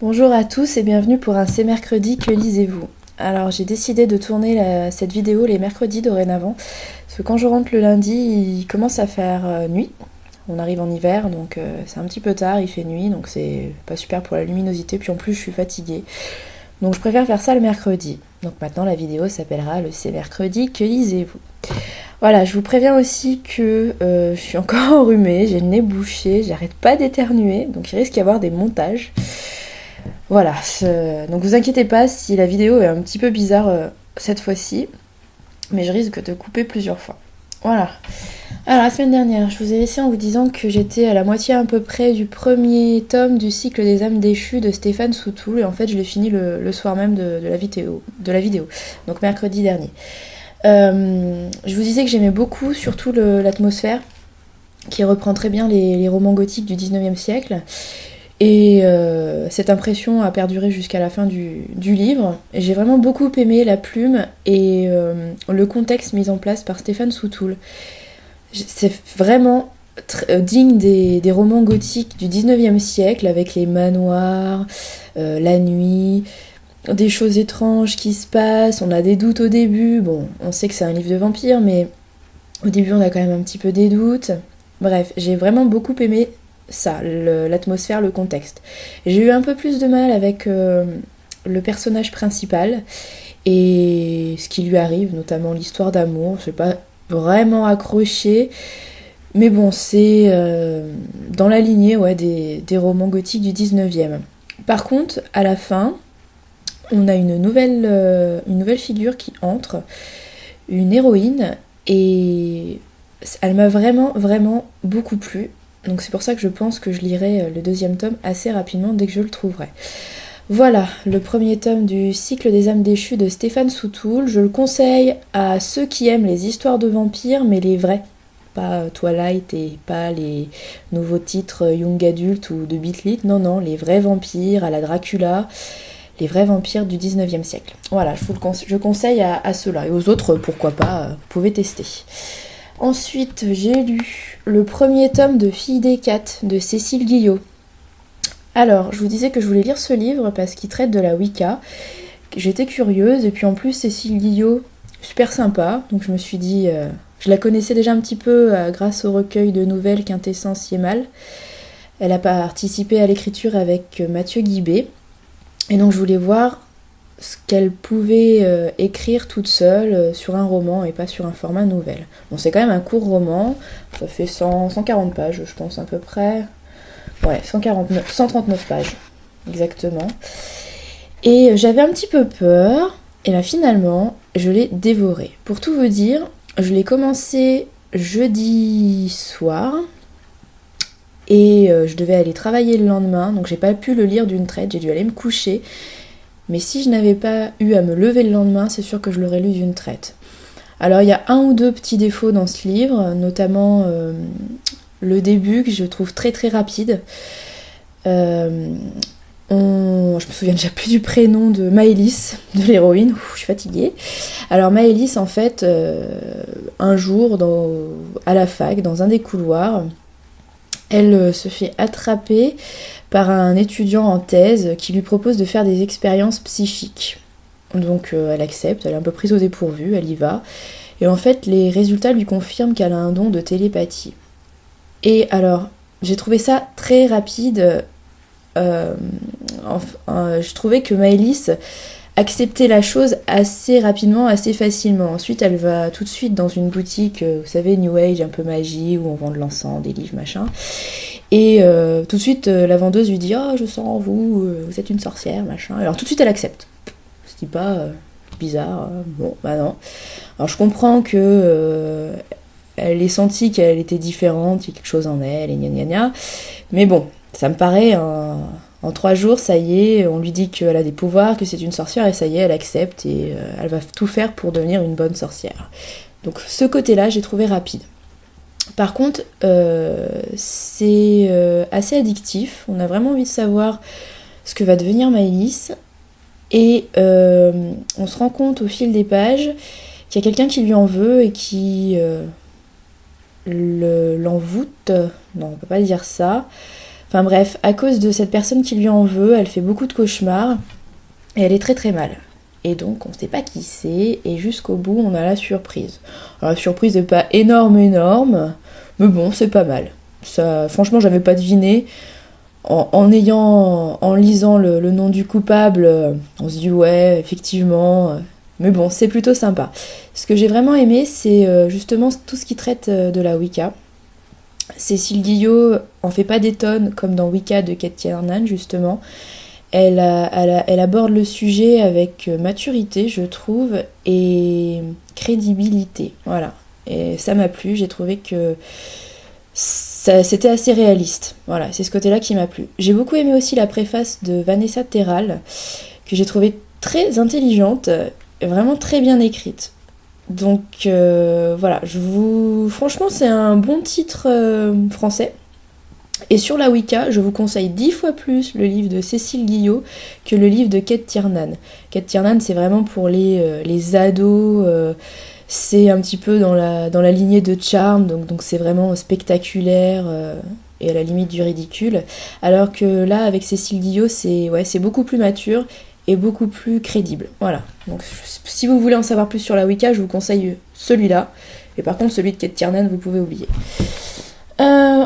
Bonjour à tous et bienvenue pour un C'est mercredi, que lisez-vous? Alors j'ai décidé de tourner cette vidéo les mercredis dorénavant, parce que quand je rentre le lundi, il commence à faire nuit. On arrive en hiver, donc c'est un petit peu tard, il fait nuit, donc c'est pas super pour la luminosité, puis en plus je suis fatiguée. Donc je préfère faire ça le mercredi. Donc maintenant la vidéo s'appellera le C'est mercredi, que lisez-vous? Voilà, je vous préviens aussi que je suis encore enrhumée, j'ai le nez bouché, j'arrête pas d'éternuer, donc il risque d'y avoir des montages. Voilà, donc vous inquiétez pas si la vidéo est un petit peu bizarre cette fois-ci, mais je risque de couper plusieurs fois. Voilà. Alors la semaine dernière, je vous ai laissé en vous disant que j'étais à la moitié à peu près du premier tome du cycle des âmes déchues de Stéphane Soutoul, et en fait je l'ai fini le soir même de la vidéo, donc mercredi dernier. Je vous disais que j'aimais beaucoup, surtout l'atmosphère, qui reprend très bien les romans gothiques du 19e siècle. Et cette impression a perduré jusqu'à la fin du livre. Et j'ai vraiment beaucoup aimé la plume et le contexte mis en place par Stéphane Soutoul. C'est vraiment digne des romans gothiques du 19e siècle, avec les manoirs, la nuit, des choses étranges qui se passent. On a des doutes au début. Bon, on sait que c'est un livre de vampires, mais au début on a quand même un petit peu des doutes. Bref, j'ai vraiment beaucoup aimé ça, l'atmosphère, le contexte. J'ai eu un peu plus de mal avec le personnage principal et ce qui lui arrive, notamment l'histoire d'amour. Je n'ai pas vraiment accroché, mais bon, c'est dans la lignée des romans gothiques du 19e. Par contre, à la fin, on a une nouvelle figure qui entre, une héroïne, et elle m'a vraiment, vraiment beaucoup plu. Donc c'est pour ça que je pense que je lirai le deuxième tome assez rapidement dès que je le trouverai. Voilà, le premier tome du cycle des âmes déchues de Stéphane Soutoul. Je le conseille à ceux qui aiment les histoires de vampires, mais les vrais. Pas Twilight et pas les nouveaux titres Young Adult ou de Beatlit. Non, non, les vrais vampires à la Dracula. Les vrais vampires du 19e siècle. Voilà, je conseille à ceux-là. Et aux autres, pourquoi pas, vous pouvez tester. Ensuite, j'ai lu le premier tome de Fille des Quatre de Cécile Guillot. Alors, je vous disais que je voulais lire ce livre parce qu'il traite de la Wicca. J'étais curieuse, et puis en plus, Cécile Guillot, super sympa. Donc je me suis dit, je la connaissais déjà un petit peu grâce au recueil de nouvelles Quintessence Yémal. Elle a participé à l'écriture avec Mathieu Guibé. Et donc je voulais voir ce qu'elle pouvait écrire toute seule sur un roman et pas sur un format nouvelle. Bon, c'est quand même un court roman, ça fait 140 pages, je pense à peu près. Ouais, 139 pages, exactement. Et j'avais un petit peu peur, et bien finalement, je l'ai dévoré. Pour tout vous dire, je l'ai commencé jeudi soir, et je devais aller travailler le lendemain, donc j'ai pas pu le lire d'une traite, j'ai dû aller me coucher. Mais si je n'avais pas eu à me lever le lendemain, c'est sûr que je l'aurais lu d'une traite. Alors il y a un ou deux petits défauts dans ce livre, notamment le début que je trouve très très rapide. Je me souviens déjà plus du prénom de Maëlys, de l'héroïne. Je suis fatiguée. Alors Maëlys, en fait, un jour à la fac, dans un des couloirs, elle se fait attraper par un étudiant en thèse qui lui propose de faire des expériences psychiques. Donc elle accepte, elle est un peu prise au dépourvu, elle y va. Et en fait, les résultats lui confirment qu'elle a un don de télépathie. Et alors, j'ai trouvé ça très rapide. Je trouvais que Maëlys acceptait la chose assez rapidement, assez facilement. Ensuite, elle va tout de suite dans une boutique, vous savez, New Age, un peu magie, où on vend de l'encens, des livres, machin. Et tout de suite, la vendeuse lui dit « Oh, je sens en vous, vous êtes une sorcière, machin. » Alors tout de suite, elle accepte. Je dis pas bizarre, bon, bah non. Alors je comprends que elle ait senti qu'elle était différente, qu'il y a quelque chose en elle, et gna gna gna. Mais bon, ça me paraît, en 3 jours, ça y est, on lui dit qu'elle a des pouvoirs, que c'est une sorcière, et ça y est, elle accepte, et elle va tout faire pour devenir une bonne sorcière. Donc ce côté-là, j'ai trouvé rapide. Par contre, c'est assez addictif. On a vraiment envie de savoir ce que va devenir Maëlys. Et on se rend compte au fil des pages qu'il y a quelqu'un qui lui en veut et qui l'envoûte. Non, on peut pas dire ça. Enfin bref, à cause de cette personne qui lui en veut, elle fait beaucoup de cauchemars et elle est très très mal. Et donc on sait pas qui c'est et jusqu'au bout on a la surprise. Alors la surprise n'est pas énorme, mais bon c'est pas mal. Ça, franchement j'avais pas deviné. En lisant le nom du coupable, on se dit ouais effectivement, mais bon c'est plutôt sympa. Ce que j'ai vraiment aimé c'est justement tout ce qui traite de la Wicca. Cécile Guillot en fait pas des tonnes comme dans Wicca de Kate Tiernan justement. Elle aborde le sujet avec maturité, je trouve, et crédibilité. Voilà. Et ça m'a plu, j'ai trouvé que c'était assez réaliste. Voilà, c'est ce côté-là qui m'a plu. J'ai beaucoup aimé aussi la préface de Vanessa Terral, que j'ai trouvée très intelligente, vraiment très bien écrite. Donc voilà, franchement c'est un bon titre français. Et sur la Wicca, je vous conseille 10 fois plus le livre de Cécile Guillot que le livre de Kate Tiernan. Kate Tiernan, c'est vraiment pour les ados, c'est un petit peu dans la lignée de Charme, donc c'est vraiment spectaculaire et à la limite du ridicule. Alors que là, avec Cécile Guillot, c'est beaucoup plus mature et beaucoup plus crédible. Voilà. Donc si vous voulez en savoir plus sur la Wicca, je vous conseille celui-là. Et par contre, celui de Kate Tiernan, vous pouvez oublier.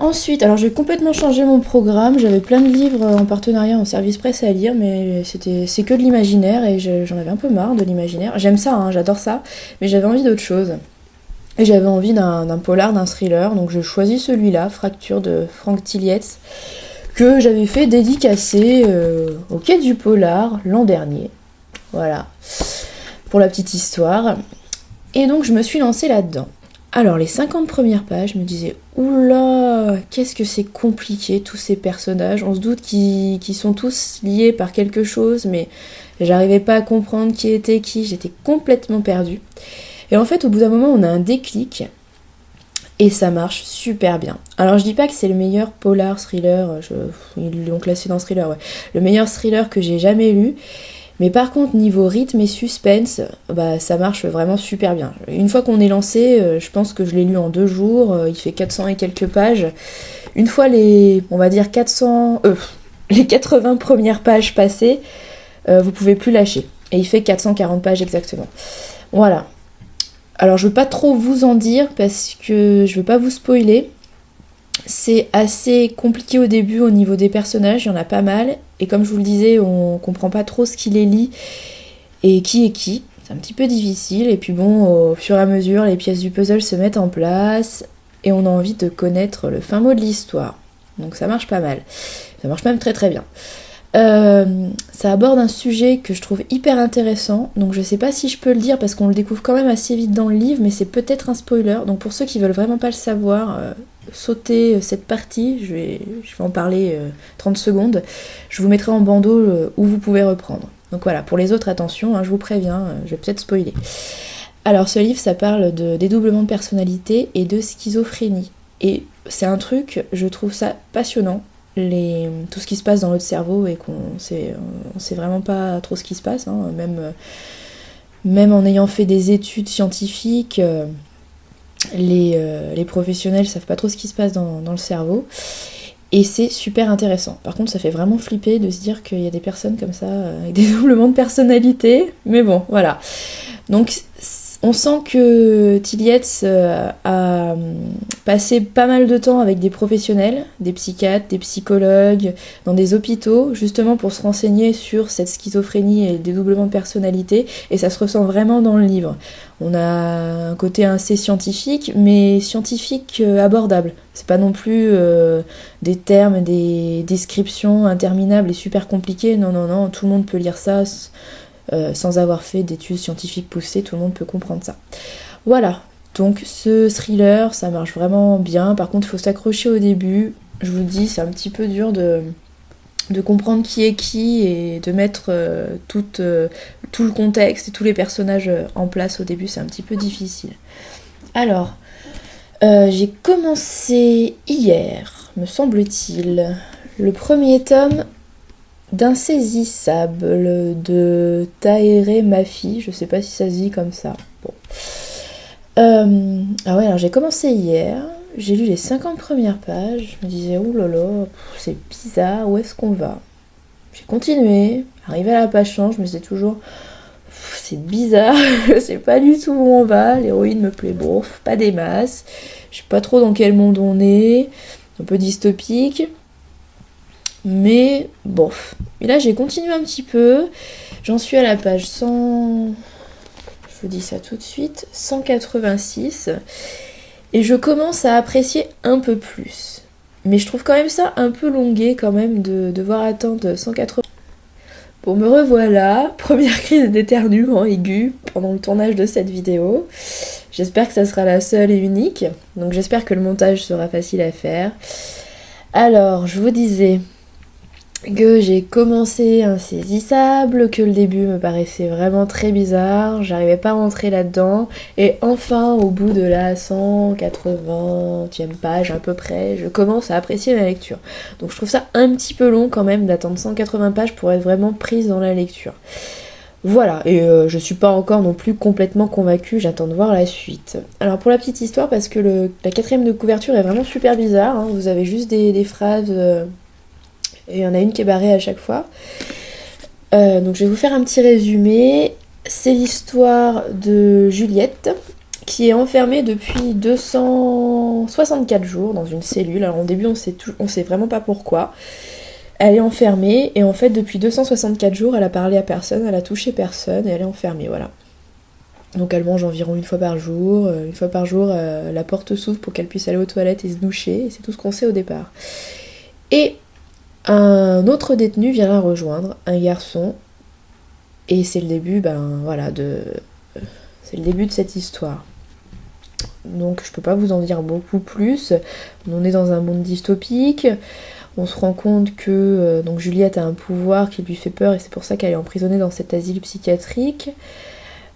Ensuite, alors j'ai complètement changé mon programme, j'avais plein de livres en partenariat en service presse à lire, mais c'est que de l'imaginaire et j'en avais un peu marre de l'imaginaire. J'aime ça, hein, j'adore ça, mais j'avais envie d'autre chose. Et j'avais envie d'un polar, d'un thriller, donc j'ai choisi celui-là, Fracture de Frank Tillietz, que j'avais fait dédicacer au Quai du Polar l'an dernier. Voilà, pour la petite histoire. Et donc je me suis lancée là-dedans. Alors les 50 premières pages, je me disais oula, qu'est-ce que c'est compliqué tous ces personnages. On se doute qu'ils sont tous liés par quelque chose, mais j'arrivais pas à comprendre qui était qui, j'étais complètement perdue. Et en fait au bout d'un moment on a un déclic et ça marche super bien. Alors je dis pas que c'est le meilleur polar thriller, ils l'ont classé dans thriller, ouais. Le meilleur thriller que j'ai jamais lu. Mais par contre, niveau rythme et suspense, ça marche vraiment super bien. Une fois qu'on est lancé, je pense que je l'ai lu en 2 jours, il fait 400 et quelques pages. Une fois les 80 premières pages passées, vous pouvez plus lâcher. Et il fait 440 pages exactement. Voilà. Alors je veux pas trop vous en dire parce que je veux pas vous spoiler. C'est assez compliqué au début au niveau des personnages, il y en a pas mal. Et comme je vous le disais, on comprend pas trop ce qui les lie et qui est qui. C'est un petit peu difficile. Et puis bon, au fur et à mesure, les pièces du puzzle se mettent en place et on a envie de connaître le fin mot de l'histoire. Donc ça marche pas mal. Ça marche même très très bien. Ça aborde un sujet que je trouve hyper intéressant, donc je sais pas si je peux le dire parce qu'on le découvre quand même assez vite dans le livre, mais c'est peut-être un spoiler, donc pour ceux qui veulent vraiment pas le savoir, sautez cette partie, je vais en parler 30 secondes, je vous mettrai en bandeau où vous pouvez reprendre. Donc voilà, pour les autres, attention, hein, je vous préviens, je vais peut-être spoiler. Alors ce livre, ça parle de dédoublement de personnalité et de schizophrénie, et c'est un truc, je trouve ça passionnant. Tout ce qui se passe dans notre cerveau et on sait vraiment pas trop ce qui se passe, hein, même en ayant fait des études scientifiques, les professionnels savent pas trop ce qui se passe dans le cerveau et c'est super intéressant. Par contre ça fait vraiment flipper de se dire qu'il y a des personnes comme ça avec des doublements de personnalité, mais bon voilà. Donc on sent que Tillietz a passé pas mal de temps avec des professionnels, des psychiatres, des psychologues, dans des hôpitaux, justement pour se renseigner sur cette schizophrénie et le dédoublement de personnalité, et ça se ressent vraiment dans le livre. On a un côté assez scientifique, mais scientifique abordable. C'est pas non plus des termes, des descriptions interminables et super compliquées, non, tout le monde peut lire ça, sans avoir fait d'études scientifiques poussées, tout le monde peut comprendre ça. Voilà, donc ce thriller, ça marche vraiment bien. Par contre, il faut s'accrocher au début. Je vous le dis, c'est un petit peu dur de comprendre qui est qui et de mettre tout le contexte et tous les personnages en place au début, c'est un petit peu difficile. Alors, j'ai commencé hier, me semble-t-il, le premier tome d'Insaisissable de Tahereh Mafi, je sais pas si ça se dit comme ça. Bon. Ah ouais, alors j'ai commencé hier, j'ai lu les 50 premières pages, je me disais oh là là, c'est bizarre, où est-ce qu'on va? J'ai continué, arrivé à la page 100, je me disais toujours c'est bizarre, je sais pas du tout où on va, l'héroïne me plaît bof, pas des masses, je sais pas trop dans quel monde on est, un peu dystopique, mais bof. Et là j'ai continué un petit peu, j'en suis à la page 100, je vous dis ça tout de suite, 186, et je commence à apprécier un peu plus. Mais je trouve quand même ça un peu longué quand même de devoir attendre 180. Bon, me revoilà, première crise d'éternuement aiguë pendant le tournage de cette vidéo. J'espère que ça sera la seule et unique, donc j'espère que le montage sera facile à faire. Alors, je vous disais que j'ai commencé Insaisissable, que le début me paraissait vraiment très bizarre, j'arrivais pas à rentrer là-dedans, et enfin, au bout de la 180e page à peu près, je commence à apprécier la lecture. Donc je trouve ça un petit peu long quand même d'attendre 180 pages pour être vraiment prise dans la lecture. Voilà, et je suis pas encore non plus complètement convaincue, j'attends de voir la suite. Alors pour la petite histoire, parce que la 4ème de couverture est vraiment super bizarre, hein, vous avez juste des phrases... et il y en a une qui est barrée à chaque fois. Donc je vais vous faire un petit résumé. C'est l'histoire de Juliette qui est enfermée depuis 264 jours dans une cellule. Alors au début on sait vraiment pas pourquoi. Elle est enfermée et en fait depuis 264 jours elle a parlé à personne, elle a touché personne et elle est enfermée, voilà. Donc elle mange environ une fois par jour. Une fois par jour la porte s'ouvre pour qu'elle puisse aller aux toilettes et se doucher. Et c'est tout ce qu'on sait au départ. Et un autre détenu vient la rejoindre, un garçon, et c'est le début, c'est le début de cette histoire. Donc je peux pas vous en dire beaucoup plus. On est dans un monde dystopique. On se rend compte que donc Juliette a un pouvoir qui lui fait peur et c'est pour ça qu'elle est emprisonnée dans cet asile psychiatrique.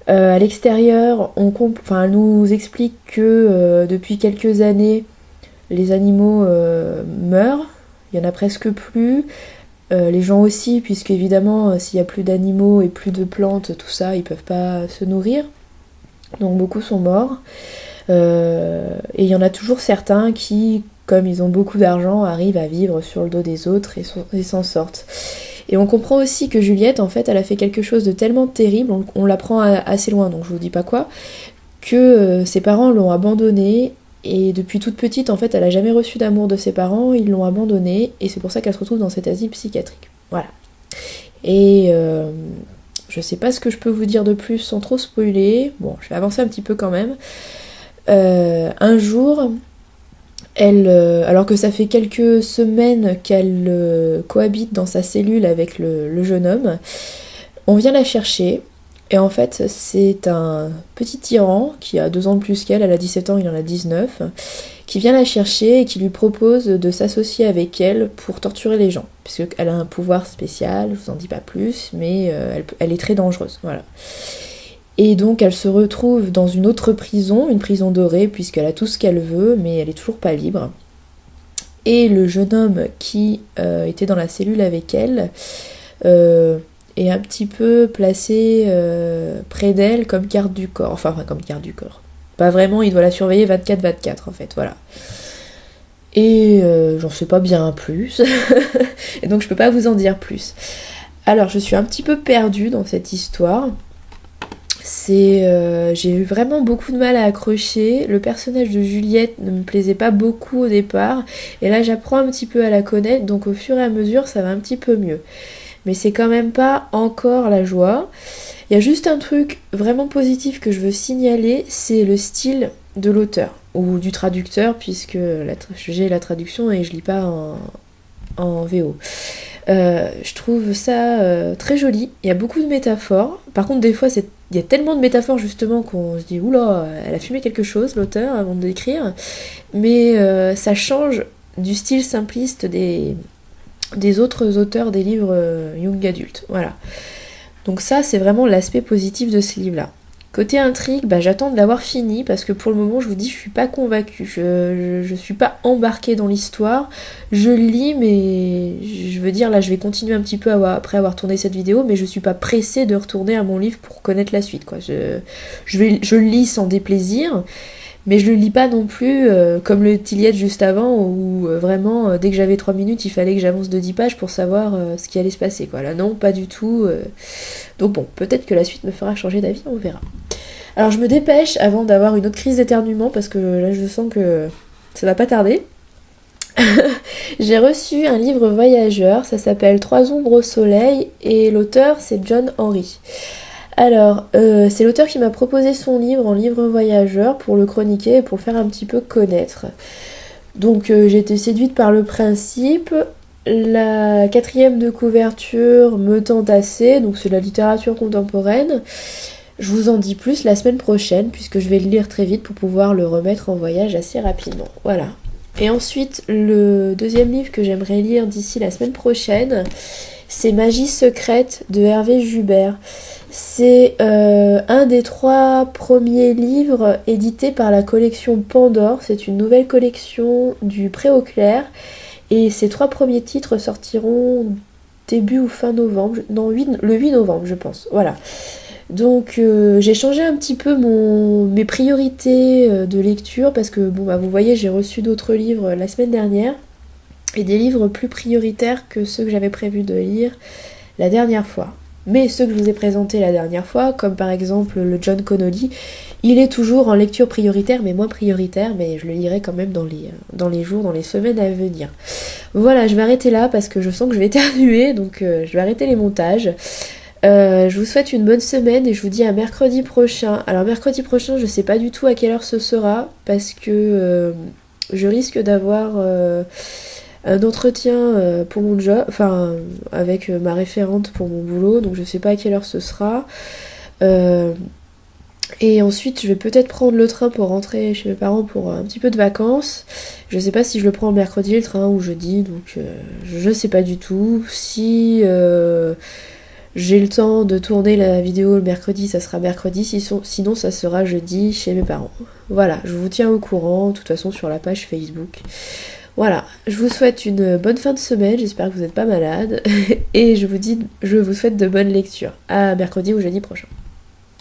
À l'extérieur, elle nous explique que depuis quelques années, les animaux meurent. Il y en a presque plus, les gens aussi, puisque évidemment s'il n'y a plus d'animaux et plus de plantes, tout ça, ils peuvent pas se nourrir. Donc beaucoup sont morts. Et il y en a toujours certains qui, comme ils ont beaucoup d'argent, arrivent à vivre sur le dos des autres et s'en sortent. Et on comprend aussi que Juliette, en fait, elle a fait quelque chose de tellement terrible, on l'apprend assez loin, donc je vous dis pas quoi, que ses parents l'ont abandonnée. Et depuis toute petite, en fait, elle a jamais reçu d'amour de ses parents, ils l'ont abandonnée, et c'est pour ça qu'elle se retrouve dans cet asile psychiatrique. Voilà. Et je sais pas ce que je peux vous dire de plus sans trop spoiler. Bon, je vais avancer un petit peu quand même. Un jour, alors que ça fait quelques semaines qu'elle cohabite dans sa cellule avec le jeune homme, on vient la chercher. Et en fait, c'est un petit tyran qui a 2 ans de plus qu'elle, elle a 17 ans, il en a 19, qui vient la chercher et qui lui propose de s'associer avec elle pour torturer les gens. Puisqu'elle a un pouvoir spécial, je vous en dis pas plus, mais elle est très dangereuse, voilà. Et donc elle se retrouve dans une autre prison, une prison dorée, puisqu'elle a tout ce qu'elle veut, mais elle est toujours pas libre. Et le jeune homme qui était dans la cellule avec elle... est un petit peu placé près d'elle comme garde du corps. Enfin, comme garde du corps. Pas vraiment, il doit la surveiller 24/24 en fait, voilà. Et j'en sais pas bien plus. Et donc je peux pas vous en dire plus. Alors je suis un petit peu perdue dans cette histoire. J'ai eu vraiment beaucoup de mal à accrocher. Le personnage de Juliette ne me plaisait pas beaucoup au départ. Et là j'apprends un petit peu à la connaître, donc au fur et à mesure ça va un petit peu mieux. Mais c'est quand même pas encore la joie. Il y a juste un truc vraiment positif que je veux signaler, c'est le style de l'auteur, ou du traducteur, puisque j'ai la traduction et je lis pas en VO. Je trouve ça très joli, il y a beaucoup de métaphores. Par contre des fois il y a tellement de métaphores justement qu'on se dit oula, elle a fumé quelque chose l'auteur avant d'écrire. Mais ça change du style simpliste des autres auteurs des livres young adultes, voilà. Donc ça, c'est vraiment l'aspect positif de ce livre-là. Côté intrigue, j'attends de l'avoir fini, parce que pour le moment, je vous dis, je suis pas convaincue, je suis pas embarquée dans l'histoire, je lis, mais je veux dire, là, je vais continuer un petit peu après avoir tourné cette vidéo, mais je suis pas pressée de retourner à mon livre pour connaître la suite, quoi. Je lis sans déplaisir, Mais je le lis pas non plus comme le Tiliette juste avant, où vraiment, dès que j'avais 3 minutes, il fallait que j'avance de 10 pages pour savoir ce qui allait se passer, quoi. Là, non, pas du tout. Donc bon, peut-être que la suite me fera changer d'avis, on verra. Alors je me dépêche avant d'avoir une autre crise d'éternuement, parce que là, je sens que ça va pas tarder. J'ai reçu un livre voyageur, ça s'appelle 3 ombres au soleil, et l'auteur, c'est John Henry. Alors, c'est l'auteur qui m'a proposé son livre en livre voyageur pour le chroniquer et pour le faire un petit peu connaître. Donc j'ai été séduite par le principe. La 4e de couverture me tente assez, donc c'est la littérature contemporaine. Je vous en dis plus la semaine prochaine, puisque je vais le lire très vite pour pouvoir le remettre en voyage assez rapidement. Voilà. Et ensuite, le 2e livre que j'aimerais lire d'ici la semaine prochaine, c'est Magie secrète de Hervé Jubert. C'est un des 3 premiers livres édités par la collection Pandore. C'est une nouvelle collection du Pré-au-Clair. Et ces 3 premiers titres sortiront début ou fin novembre. Non, le 8 novembre, je pense. Voilà. Donc j'ai changé un petit peu mes priorités de lecture parce que, bon, bah, vous voyez, j'ai reçu d'autres livres la semaine dernière. Et des livres plus prioritaires que ceux que j'avais prévu de lire la dernière fois. Mais ceux que je vous ai présentés la dernière fois, comme par exemple le John Connolly, il est toujours en lecture prioritaire, mais moins prioritaire, mais je le lirai quand même dans les jours, dans les semaines à venir. Voilà, je vais arrêter là parce que je sens que je vais éternuer, donc je vais arrêter les montages. Je vous souhaite une bonne semaine et je vous dis à mercredi prochain. Alors mercredi prochain, je sais pas du tout à quelle heure ce sera, parce que je risque d'avoir... un entretien pour mon job, enfin avec ma référente pour mon boulot, donc je sais pas à quelle heure ce sera. Et ensuite je vais peut-être prendre le train pour rentrer chez mes parents pour un petit peu de vacances. Je sais pas si je le prends mercredi le train ou jeudi, donc je sais pas du tout. Si j'ai le temps de tourner la vidéo le mercredi, ça sera mercredi, sinon ça sera jeudi chez mes parents. Voilà, je vous tiens au courant, de toute façon sur la page Facebook. Voilà, je vous souhaite une bonne fin de semaine, j'espère que vous n'êtes pas malade, et je vous souhaite de bonnes lectures. À mercredi ou jeudi prochain.